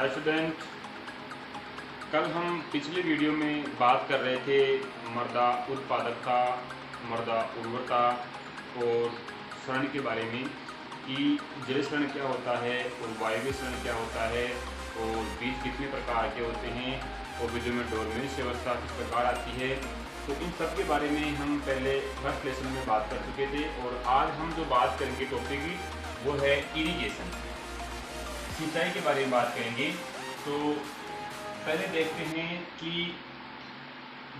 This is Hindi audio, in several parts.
Hi student. कल हम पिछले वीडियो में बात कर रहे थे मृदा उत्पादकता, मृदा उर्वरता और क्षरण के बारे में कि जल क्षरण क्या होता है और वायवीय क्षरण क्या होता है और बीज कितने प्रकार के होते हैं और बीजों में डोरमेंस व्यवस्था किस प्रकार आती है। तो इन सब के बारे में हम पहले फर्स्ट लेसन में बात कर चुके थे और आज हम जो बात करेंगे टॉपिक की वो है इरिगेशन, सिंचाई के बारे में बात करेंगे। तो पहले देखते हैं कि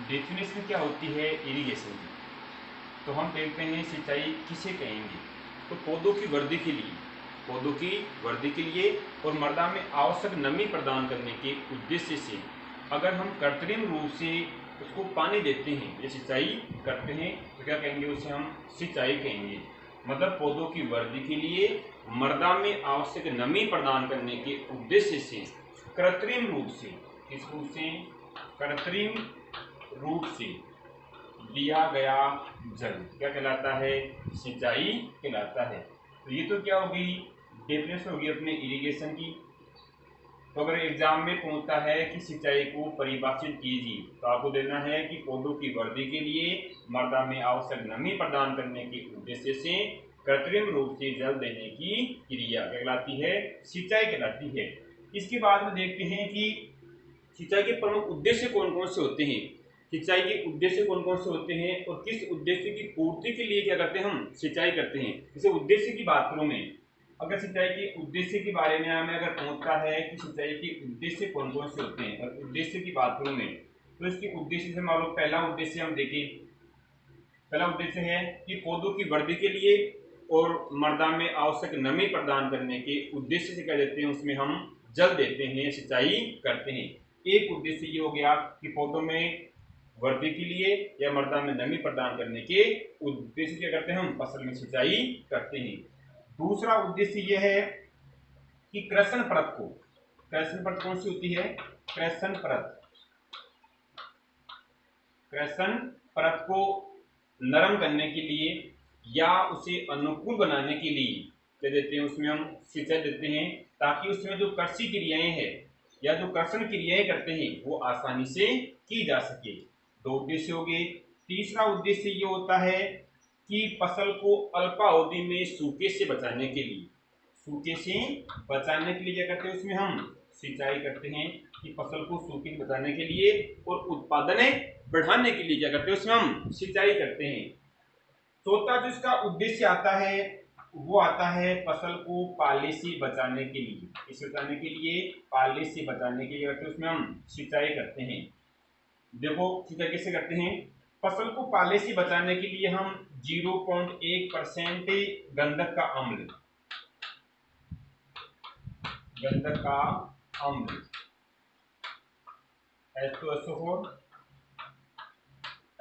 डेफिनेशन क्या होती है इरिगेशन की। तो हम देखते हैं सिंचाई किसे कहेंगे। तो पौधों की वृद्धि के लिए, पौधों की वृद्धि के लिए और मृदा में आवश्यक नमी प्रदान करने के उद्देश्य से अगर हम कृत्रिम रूप से उसको पानी देते हैं या सिंचाई करते हैं तो क्या कहेंगे, उसे हम सिंचाई कहेंगे। मतलब पौधों की वृद्धि के लिए मृदा में आवश्यक नमी प्रदान करने के उद्देश्य से कृत्रिम रूप से, किस रूप से, कृत्रिम रूप से दिया गया जल क्या कहलाता है, सिंचाई कहलाता है। तो ये तो क्या होगी, डेफिनेशन होगी अपने इरिगेशन की। तो अगर एग्जाम में पूछता है कि सिंचाई को परिभाषित कीजिए तो आपको देना है कि पौधों की वृद्धि के लिए मृदा में आवश्यक नमी प्रदान करने के उद्देश्य से कृत्रिम रूप से जल देने की क्रिया कहलाती है, सिंचाई कहलाती है। इसके बाद में देखते हैं कि सिंचाई के प्रमुख उद्देश्य कौन कौन से होते हैं, सिंचाई के उद्देश्य कौन कौन से होते हैं और किस उद्देश्य की पूर्ति के लिए क्या करते हैं, हम सिंचाई करते हैं। जैसे उद्देश्य की बात करूं मैं, अगर सिंचाई के उद्देश्य के बारे में हमें अगर पूछता है कि सिंचाई के उद्देश्य कौन कौन से होते हैं और उद्देश्य की बात करूं मैं, तो इसके उद्देश्य से मान लो पहला उद्देश्य हम देखें। पहला उद्देश्य है कि पौधों की वृद्धि के लिए और मृदा में आवश्यक नमी प्रदान करने के उद्देश्य से क्या देते हैं, उसमें हम जल देते हैं, सिंचाई करते हैं। एक उद्देश्य ये हो गया कि पौधों में वृद्धि के लिए या मृदा में नमी प्रदान करने के उद्देश्य क्या करते हैं, हम फसल में सिंचाई करते हैं। दूसरा उद्देश्य यह है कि कृषण परत को, कृषण परत कौन सी होती है, कृषण परत, कृषण परत को नरम करने के लिए या उसे अनुकूल बनाने के लिए क्या देते हैं, उसमें हम सिंचाई देते हैं ताकि उसमें जो कृषि क्रियाएं हैं या जो कर्षण क्रियाएं करते हैं वो आसानी से की जा सके। दो उद्देश्य हो गए। तीसरा उद्देश्य ये होता है कि फसल को अल्पावधि में सूखे से बचाने के लिए, सूखे से बचाने के लिए क्या करते हैं, उसमें हम सिंचाई करते हैं कि फसल को सूखे से बचाने के लिए और उत्पादन बढ़ाने के लिए क्या करते हैं, उसमें हम सिंचाई करते हैं। चौथा जो इसका उद्देश्य आता है वो आता है फसल को पाले से बचाने के लिए, इसे बचाने के लिए, पाले से बचाने के लिए करते हैं, उसमें हम सिंचाई करते हैं। देखो सिंचाई कैसे करते हैं, फसल को पाले से बचाने के लिए हम 0.1% गंधक का अम्ल, गंधक का अम्ल H2SO4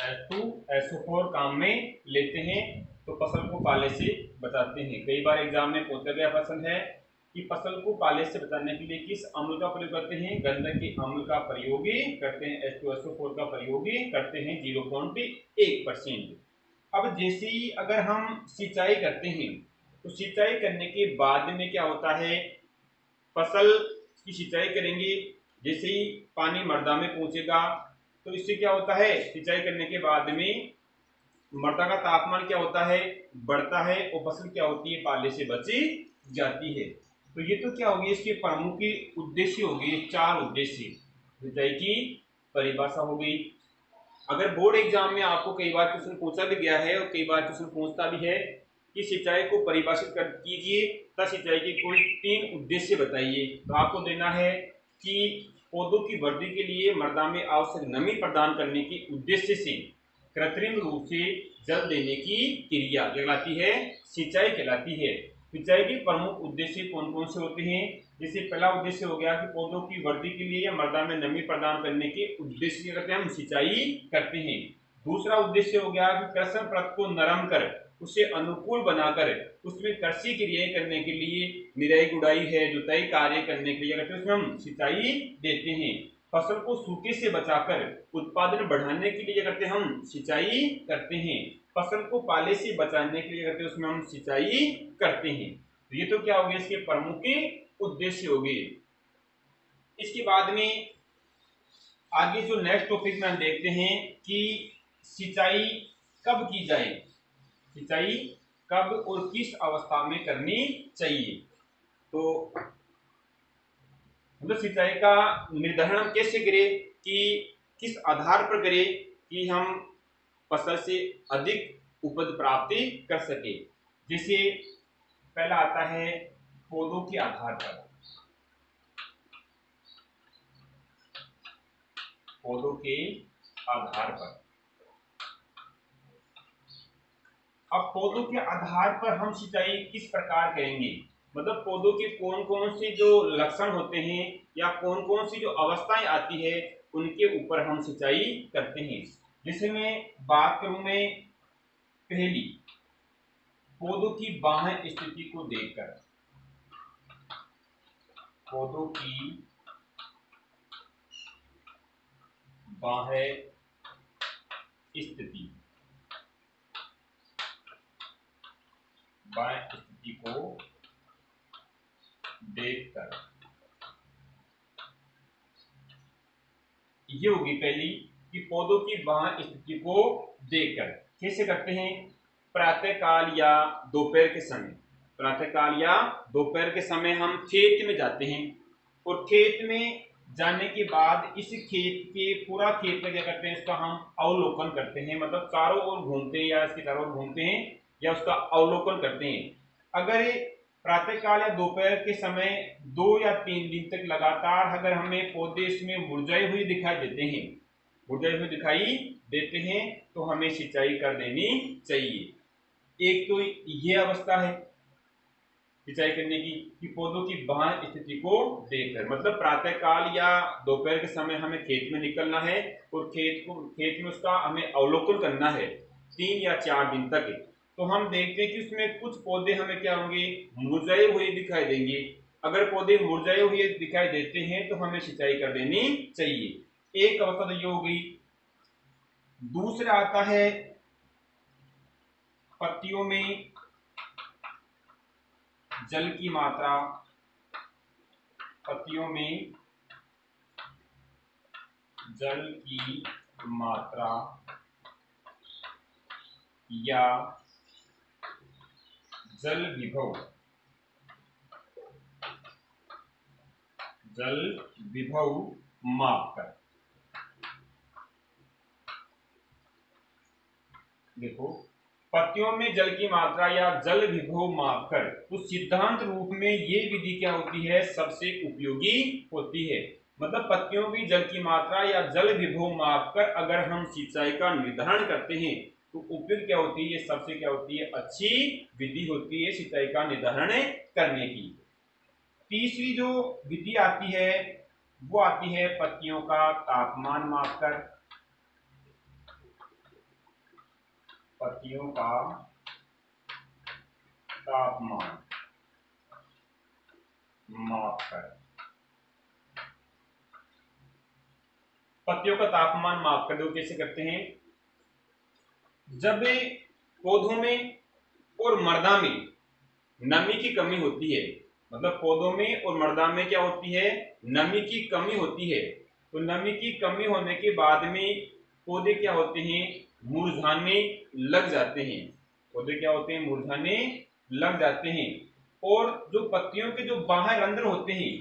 H2SO4 काम में लेते हैं तो फसल को पाले से बचाते हैं। कई बार एग्जाम में पूछा गया प्रश्न है कि फसल को पाले से बचाने के लिए किस अम्ल का प्रयोग करते हैं, गंधक के अम्ल का प्रयोग करते हैं, H2SO4 का प्रयोग करते हैं 0.1%। अब जैसे ही अगर हम सिंचाई करते हैं तो सिंचाई करने के बाद में क्या होता है, फसल की सिंचाई करेंगे, जैसे ही पानी मृदा में पहुंचेगा तो इससे क्या होता है, सिंचाई करने के बाद में मृदा का तापमान क्या होता है, बढ़ता है और फसल क्या होती है, पाले से बची जाती है। तो ये तो क्या होगी, इसके प्रमुख उद्देश्य हो गए, चार उद्देश्य। सिंचाई की परिभाषा हो गई। अगर बोर्ड एग्जाम में आपको कई बार क्वेश्चन पूछा भी गया है और कई बार क्वेश्चन पूछता भी है कि सिंचाई को परिभाषित कर कीजिए तथा सिंचाई के कोई 3 उद्देश्य बताइए, तो आपको देना है कि पौधों की वृद्धि के लिए मृदा में आवश्यक नमी प्रदान करने के उद्देश्य से कृत्रिम रूप से जल देने की क्रिया कहलाती है, सिंचाई कहलाती है। सिंचाई के प्रमुख उद्देश्य कौन कौन से होते हैं, जैसे पहला उद्देश्य हो गया कि पौधों की वृद्धि के लिए या मृदा में नमी प्रदान करने के उद्देश्य से करते हैं, हम सिंचाई करते हैं। दूसरा उद्देश्य हो गया कि कृषण परत को नरम कर उसे अनुकूल बनाकर उसमें कृषि क्रियाएं करने के लिए, निराई गुड़ाई है, जुताई कार्य करने के लिए करते हैं, उसमें हम सिंचाई देते हैं। फसल को सूखे से बचाकर उत्पादन बढ़ाने के लिए करते हैं, हम सिंचाई करते हैं। फसल को पाले से बचाने के लिए करते हैं, उसमें हम सिंचाई करते हैं। तो ये तो क्या हो गया, इसके प्रमुख उद्देश्य हो गए। इसके बाद में आगे जो नेक्स्ट टॉपिक में हम देखते हैं कि सिंचाई कब की जाए, सिंचाई कब और किस अवस्था में करनी चाहिए। तो मतलब सिंचाई का निर्धारण हम कैसे करें, कि किस आधार पर करें कि हम फसल से अधिक उपज प्राप्ति कर सके। जैसे पहला आता है पौधों के आधार पर, पौधों के आधार पर। अब पौधों के आधार पर हम सिंचाई किस प्रकार करेंगे, मतलब पौधों के कौन कौन से जो लक्षण होते हैं या कौन कौन सी जो अवस्थाएं आती है उनके ऊपर हम सिंचाई करते हैं। जैसे मैं बात करूं, मैं पहली पौधों की बाह्य स्थिति को देखकर, पौधों की बाह्य स्थिति, बाह्य स्थिति को देखकर, ये होगी पहली कि पौधों की बाह्य स्थिति को देखकर कैसे करते हैं। प्रातः काल या दोपहर के समय, प्रातः काल या दोपहर के समय हम खेत में जाते हैं और खेत में जाने के बाद इस खेत के पूरा खेत में क्या करते हैं, इसका हम अवलोकन करते हैं, मतलब चारों ओर घूमते हैं या इसके चारों ओर घूमते हैं या उसका अवलोकन करते हैं। अगर प्रातःकाल या दोपहर के समय 2 या 3 दिन तक लगातार अगर हमें पौधे इसमें मुरझाए हुए दिखाई देते हैं, मुरझाए हुए दिखाई देते हैं, तो हमें सिंचाई कर देनी चाहिए। एक तो ये अवस्था है सिंचाई करने की कि पौधों की बाह्य स्थिति को देखकर, मतलब प्रातःकाल या दोपहर के समय हमें खेत में निकलना है और खेत में उसका हमें अवलोकन करना है 3 या 4 दिन तक। तो हम देखते हैं कि उसमें कुछ पौधे हमें क्या होंगे, मुरझाए हुए दिखाई देंगे। अगर पौधे मुरझाए हुए दिखाई देते हैं तो हमें सिंचाई कर देनी चाहिए। एक अवस्था तो ये हो गई। दूसरा आता है पत्तियों में जल की मात्रा, पत्तियों में जल की मात्रा या जल विभव, जल विभव मापकर। देखो, पत्तियों में जल की मात्रा या जल विभव मापकर, तो सिद्धांत रूप में ये विधि क्या होती है, सबसे उपयोगी होती है। मतलब पत्तियों की जल की मात्रा या जल विभव मापकर अगर हम सिंचाई का निर्धारण करते हैं तो उपयुक्त क्या होती है, ये सबसे क्या होती है, अच्छी विधि होती है सिंचाई का निर्धारण करने की। तीसरी जो विधि आती है वो आती है पत्तियों का तापमान मापकर, पत्तियों का तापमान मापकर। पत्तियों का तापमान मापकर दो कैसे करते हैं, जब पौधों में और मृदा में नमी की कमी होती है, मतलब पौधों में और मृदा में क्या होती है, नमी की कमी होती है। तो नमी की कमी होने के बाद में पौधे क्या होते हैं, मुरझाने लग जाते हैं। पौधे क्या होते हैं, मुरझाने लग जाते हैं। और जो पत्तियों के जो बाह्य रंध्र होते हैं,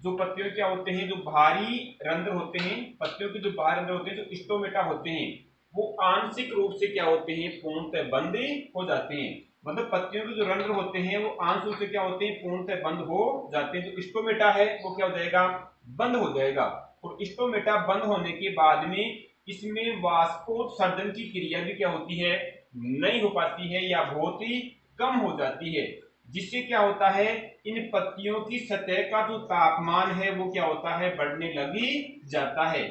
जो पत्तियों क्या होते हैं, जो भारी रंध्र होते हैं, पत्तियों के जो बाह्य रंध्र होते हैं, जो स्टोमेटा होते हैं, वो आंशिक रूप से क्या होते हैं, पूर्णतः बंद हो जाते हैं। मतलब पत्तियों के जो रंध्र होते हैं वो आंशिक रूप से क्या होते हैं, पूर्णतः बंद हो जाते हैं। जो स्टोमेटा है वो क्या हो जाएगा, बंद हो जाएगा। और स्टोमेटा बंद होने के बाद में इसमें वाष्पोत्सर्जन की क्रिया भी क्या होती है, नहीं हो पाती है या बहुत ही कम हो जाती है। जिससे क्या होता है, इन पत्तियों की सतह का जो तापमान है वो क्या होता है, बढ़ने लगी जाता है।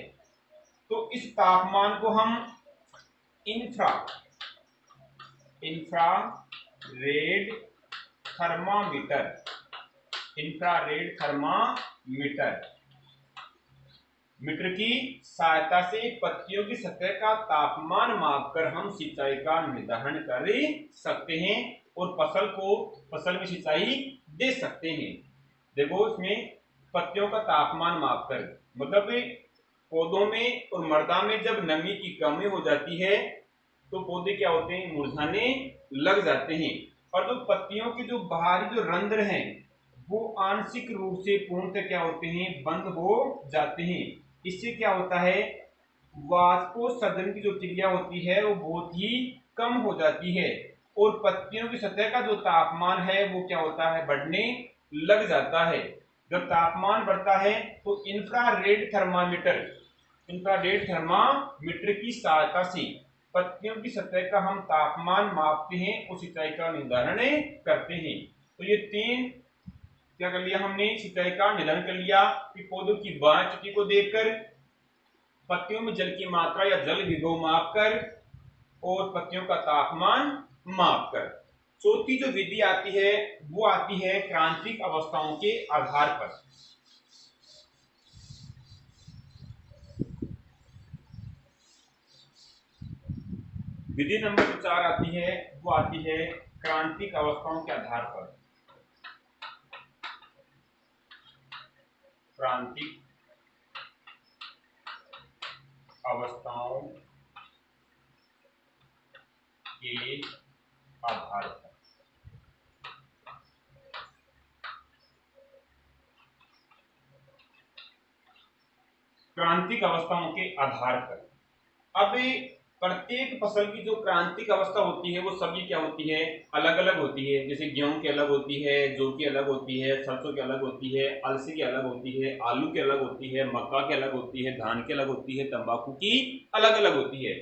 तो इस तापमान को हम infrared thermometer, infrared thermometer meter की सहायता से पत्तियों की सतह का तापमान मापकर हम सिंचाई का निर्धारण कर सकते हैं और फसल में सिंचाई दे सकते हैं। देखो इसमें पत्तियों का तापमान मापकर। मतलब पौधों में और मृदा में जब नमी की कमी हो जाती है तो पौधे क्या होते हैं, मुरझाने लग जाते हैं। और जो पत्तियों के जो बाहरी जो रंध्र हैं वो आंशिक रूप से पूर्णतः क्या होते हैं, बंद हो जाते हैं। इससे क्या होता है, वाष्पोत्सर्जन की जो क्रिया होती है वो बहुत ही कम हो जाती है और पत्तियों की सतह का जो तापमान है वो क्या होता है, बढ़ने लग जाता है। जब तापमान बढ़ता है तो इंफ्रारेड थर्मामीटर की सहायता से पत्तियों की सतह का हम तापमान मापते हैं, उस ऊंचाई का निर्धारण करते हैं। तो ये तीन क्या कर लिया हमने, सिंचाई का निर्धारण कर लिया कि पौधों की बाह्य स्थिति को देखकर, पत्तियों में जल की मात्रा या जल विभव मापकर और पत्तियों का तापमान मापकर। चौथी जो विधि आती है वो आती है क्रांतिक अवस्थाओं के आधार पर। विधि नंबर जो 4 आती है वो आती है क्रांतिक अवस्थाओं के आधार पर। क्रांतिक अवस्थाओं के आधार पर। क्रांतिक अवस्थाओं के आधार पर। अब प्रत्येक फसल की जो क्रांतिक अवस्था होती है वो सभी क्या होती है, अलग अलग होती है। जैसे गेहूं की अलग होती है, जौ की अलग होती है, सरसों की अलग होती है, अलसी की अलग होती है, आलू की अलग होती है, मक्का की अलग होती है, धान की अलग होती है, तंबाकू की अलग अलग होती है।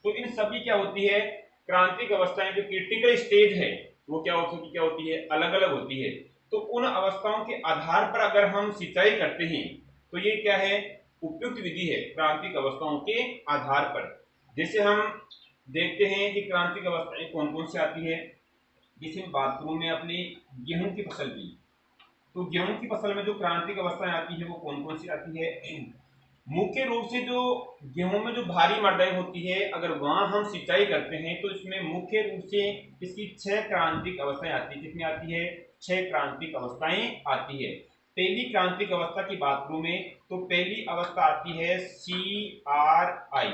तो इन सभी क्या होती है, क्रांतिक अवस्थाएं जो क्रिटिकल स्टेज है वो क्या होती है, अलग अलग होती है। तो उन अवस्थाओं के आधार पर अगर हम सिंचाई करते हैं तो ये क्या है, उपयुक्त विधि है क्रांतिक अवस्थाओं के आधार पर। जैसे हम देखते हैं कि क्रांतिक अवस्थाएं कौन कौन सी आती है। जैसे हम बात करूं मैं अपनी गेहूं की फसल की, तो गेहूं की फसल में जो क्रांतिक अवस्थाएं आती है वो कौन कौन सी आती है। मुख्य रूप से जो गेहूं में जो भारी मर्दाई होती है अगर वहां हम सिंचाई करते हैं तो इसमें मुख्य रूप से इसकी 6 क्रांतिक अवस्थाएं आती है। कितनी आती है, 6 क्रांतिक अवस्थाएं आती है। पहली क्रांतिक अवस्था की बात करूं मैं तो पहली अवस्था आती है CRI।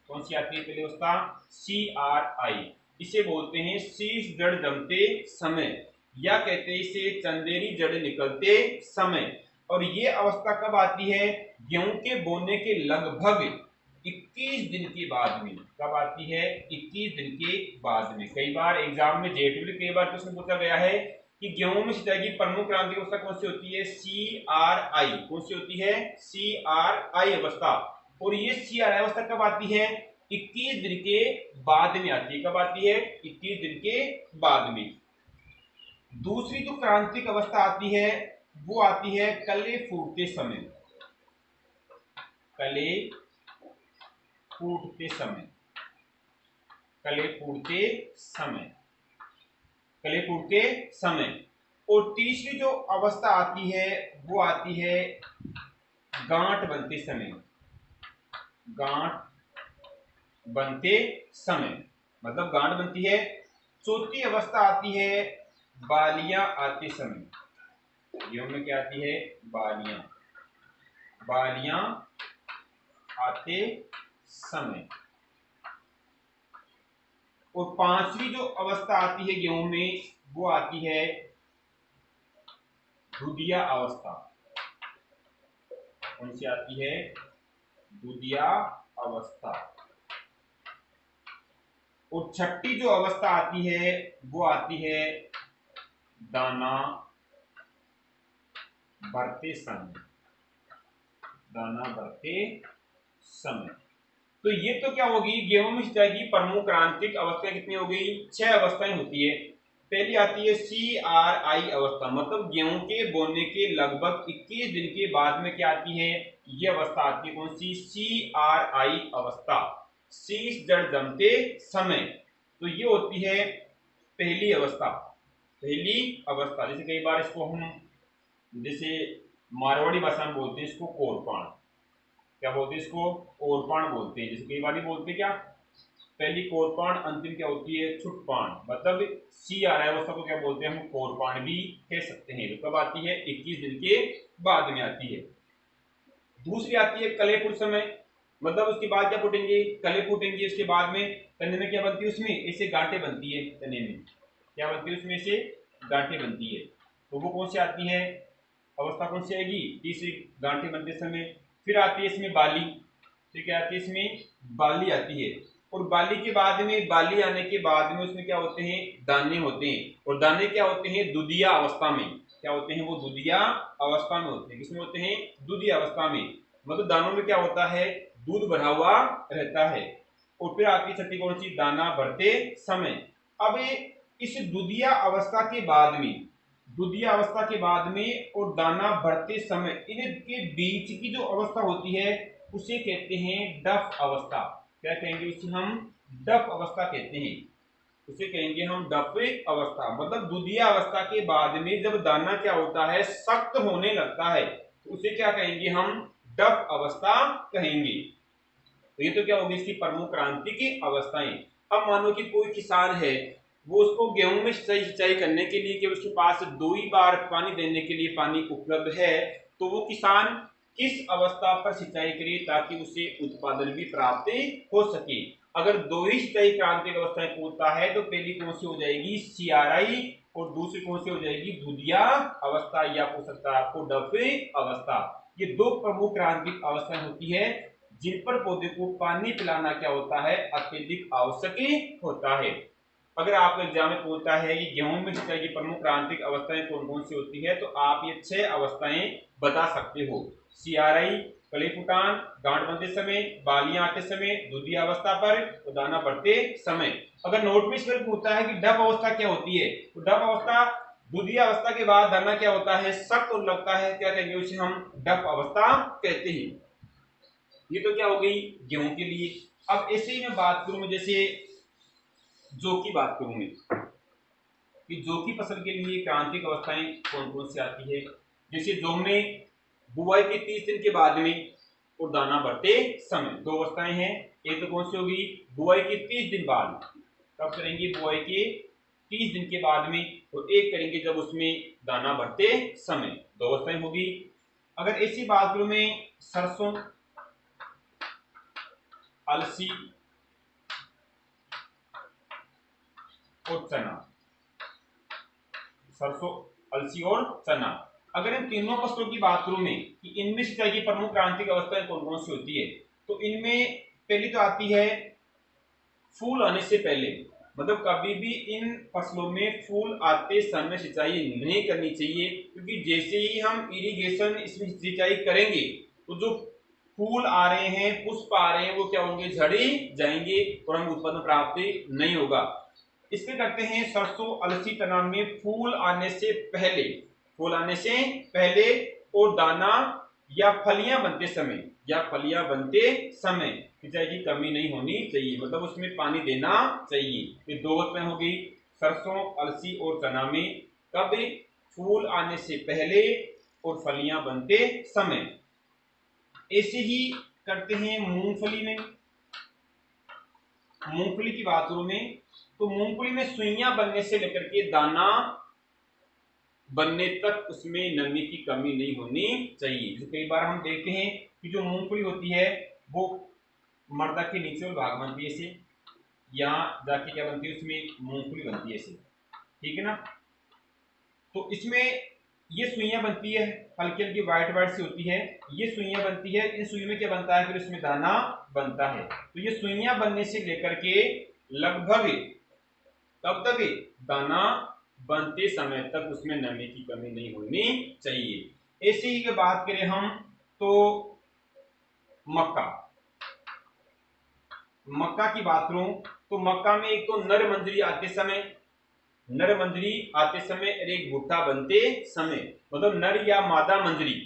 कौन सी आती है पहली अवस्था, CRI। इसे बोलते हैं शीश जड़ जमते समय या कहते हैं इसे चंदेरी जड़ निकलते समय। और ये अवस्था कब आती है, गेहूं के बोने के लगभग 21 दिन के बाद में। कब आती है, 21 दिन के बाद में। कई बार एग्जाम में जेट में कई बार प्रश्न पूछा गया है कि गेहूं में सिंचाई की प्रमुख क्रांतिक अवस्था कौन सी होती है, CRI। कौन सी होती है, CRI अवस्था। और ये CRI अवस्था कब आती है, 21 दिन के बाद में आती है। कब आती है, 21 दिन के बाद में। दूसरी जो क्रांतिक अवस्था आती है वो आती है कले फूटते समय। कले फूटते समय, कले फूटते समय, कले फूटते समय। और तीसरी जो अवस्था आती है वो आती है गांठ बनते समय। गांठ बनते समय मतलब गांठ बनती है। चौथी अवस्था आती है बालियां आते समय। गेहूं में क्या आती है, बालियां, बालियां आते समय। और पांचवी जो अवस्था आती है गेहूं में वो आती है दुधिया अवस्था। कौन सी आती है, दुधिया अवस्था। और छठी जो अवस्था आती है वो आती है दाना भरते समय। दाना भरते समय। तो ये तो क्या होगी, गेहूं में सिंचाई की प्रमुख क्रांतिक अवस्थाएं कितनी हो गई, 6 अवस्थाएं होती है। पहली आती है CRI अवस्था, मतलब गेहूं के बोने के लगभग 21 दिन के बाद में क्या आती है, ये अवस्था आती है। कौन सी, CRI अवस्था, शीश जड़ जमते समय। तो ये होती है पहली अवस्था। पहली अवस्था जैसे कई बार इसको हम जैसे मारवाड़ी भाषा में बोलते हैं इसको कोरपाण। क्या बोलते हैं इसको, कोरपाण बोलते हैं। जैसे कई बार बोलते क्या, पहली कोरपाण, अंतिम क्या होती है छुटपाण, मतलब सी आ रहा है अवस्था को क्या बोलते हैं हम कोरपाण भी कह सकते हैं। तो कब आती है 21 दिन के बाद में आती है। दूसरी आती है कले फूट समय, मतलब उसके बाद क्या फूटेंगे कले फूटेंगे, उसके बाद में तने में क्या बनती है उसमें ऐसे गांठें बनती है, तने में क्या बनती है उसमें से गांठें बनती है। तो वो कौन सी आती है अवस्था, कौन सी आएगी तीसरी गांठें बनते समय। फिर आती है इसमें बाली, फिर क्या आती है इसमें बाली आती है। और बाली के बाद में, बाली आने के बाद में उसमें क्या होते हैं दाने होते हैं। और दाने क्या होते हैं दुधिया अवस्था में, क्या होते हैं वो दुधिया अवस्था में होते हैं। किसमें होते हैं दुधिया अवस्था में, मतलब दानों में क्या होता है दूध भरा हुआ रहता है। और फिर आपकी छठी कौन सी दाना भरते समय। अब इस दुधिया अवस्था के बाद में, दुधिया अवस्था के बाद में और दाना भरते समय इनके बीच की जो अवस्था होती है उसे कहते हैं डफ अवस्था। क्या कहेंगे उसे हम डफ अवस्था कहते हैं, उसे कहेंगे हम डफ अवस्था। मतलब दुधिया अवस्था के बाद में जब दाना क्या होता है सख्त होने लगता है तो उसे क्या कहेंगे हम डफ अवस्था कहेंगे। तो ये तो क्या होगी इसकी प्रमुख क्रांति की अवस्थाएं। अब मानो कि कोई किसान है, वो उसको गेहूं में सिंचाई करने के लिए कि उसके पास 2 ही बार पानी देने के लिए पानी उपलब्ध है, तो वो किसान किस अवस्था पर सिंचाई करे ताकि उसे उत्पादन भी प्राप्त हो सके। अगर 2 ही सिंचाई क्रांतिक अवस्थाएं पूछता है तो पहली कौन सी हो जाएगी CRI, और दूसरी कौन सी हो जाएगी दुधिया अवस्था, या पूछ सकता है आपको डफ अवस्था। ये 2 प्रमुख क्रांतिक अवस्थाएं होती है जिन पर पौधे को पानी पिलाना क्या होता है अत्यधिक आवश्यक होता है। अगर आपको एग्जाम में पूछता है कि गेहूं में सिंचाई की प्रमुख क्रांतिक अवस्थाएं कौन कौन सी होती है, तो आप ये 6 अवस्थाएं बता सकते हो। CRI कली फुटान, गांठ बनते समय, बालियां आते समय, दुधिया अवस्था पर, तो दाना बढ़ते समय। अगर नोट में इसमें पूछता है कि डफ अवस्था क्या होती है, तो डफ अवस्था दुधिया अवस्था के बाद दाना क्या होता है सख्त और लगता है, क्या कहेंगे उसे हम डफ अवस्था कहते हैं। ये तो क्या हो गई गेहूं के लिए। अब ऐसे ही मैं बात करूं, जैसे जौ की बात करूं मैं कि जौ की फसल के लिए क्रांतिक अवस्थाएं कौन कौन सी आती है। जैसे जौ में बुआई के 30 दिन के बाद में और दाना भरते समय 2 अवस्थाएं हैं। एक तो कौन सी होगी बुआई के 30 दिन बाद, कब करेंगे बुआई के 30 दिन के बाद में, और एक करेंगे जब उसमें दाना भरते समय, 2 अवस्थाएं होगी। अगर ऐसी बात करूं मैं सरसों, अलसी और चना, सरसों अलसी और चना, अगर इन तीनों फसलों की बात करूं मैं कि इनमें सिंचाई की प्रमुख क्रांतिक अवस्थाएं कौन कौन सी होती है, तो इनमें पहली तो आती है फूल आने से पहले। मतलब कभी भी इन फसलों में फूल आते समय सिंचाई नहीं करनी चाहिए, क्योंकि जैसे ही हम इरिगेशन इसमें सिंचाई करेंगे तो जो फूल आ रहे हैं पुष्प आ रहे हैं वो क्या होंगे झड़ी जाएंगे और हम उत्पादन प्राप्त नहीं होगा। इसके करते हैं सरसों अलसी चना में फूल आने से पहले, फूल आने से पहले और दाना या फलियां बनते समय, या फलियां बनते समय सिंचाई की कमी नहीं होनी चाहिए, मतलब उसमें पानी देना चाहिए। ये 2 बातें हो गई सरसों अलसी और चना में, कब फूल आने से पहले और फलियां बनते समय। ऐसे ही करते हैं मूंगफली में। मूंगफली की बात करूं मैं तो मूंगफली में सुइयां बनने से लेकर के दाना बनने तक उसमें नमी की कमी नहीं होनी चाहिए। तो कई बार हम देखते हैं कि जो मूंगफली होती है वो मर्दा के नीचे और भाग बनती है ऐसे, यहाँ जाके क्या बनती है उसमें मूंगफली बनती है ऐसे, ठीक है ना। तो इसमें ये सुइयां बनती है हल्की हल्की व्हाइट व्हाइट सी होती है, ये सुइयां बनती है, इन सुइयों में क्या बनता है फिर इसमें दाना बनता है। तो ये सुइयां बनने से लेकर के लगभग तब तक दाना बनते समय तक उसमें नमी की कमी नहीं होनी चाहिए। ऐसे ही की बात करें हम तो मक्का, मक्का की बात करूं तो मक्का में एक तो नर मंजरी आते समय, नर मंजरी आते समय और एक भुट्टा बनते समय, मतलब नर या मादा मंजरी,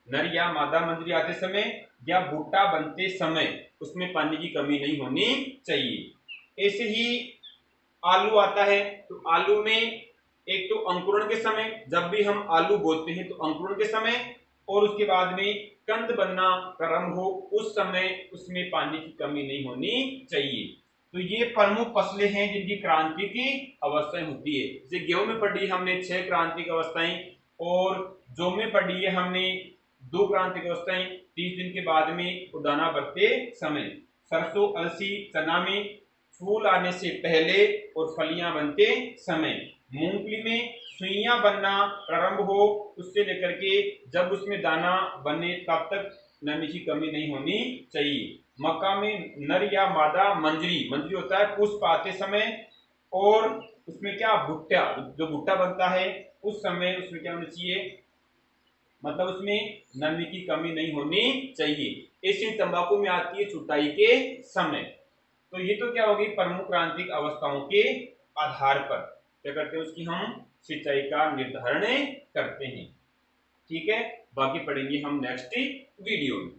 नर या मादा मंजरी आते समय या भुट्टा बनते समय उसमें पानी की कमी नहीं होनी चाहिए। ऐसे ही आलू आता है, तो आलू में एक तो अंकुरण के समय, जब भी हम आलू बोते हैं तो अंकुरण के समय, और उसके बाद में कंद बनना प्रारंभ हो उस समय उसमें पानी की कमी नहीं होनी चाहिए। तो ये प्रमुख फसलें हैं जिनकी क्रांति की अवस्थाएं होती है। जैसे गेहूं में पढ़ी हमने 6 क्रांतिक अवस्थाएं, और जौ में पढ़ी है हमने 2 क्रांतिक अवस्थाएं 30 दिन के बाद में और दाना भरते समय। सरसों अलसी चना में फूल आने से पहले और फलियां बनते समय। मूंगफली में सुइयां बनना प्रारंभ हो उससे लेकर के जब उसमें दाना बने तब तक नमी की कमी नहीं होनी चाहिए। मक्का में नर या मादा मंजरी मंजरी होता है पुष्प आते समय, और उसमें क्या भुट्टा जो भुट्टा बनता है उस समय उसमें क्या होना चाहिए, मतलब उसमें नमी की कमी नहीं होनी चाहिए। ऐसे तंबाकू में आती है छुटाई के समय। तो ये तो क्या होगी प्रमुख क्रांतिक अवस्थाओं के आधार पर क्या करते हैं उसकी हम सिंचाई का निर्धारण करते हैं। ठीक है, बाकी पढ़ेंगे हम नेक्स्ट वीडियो में।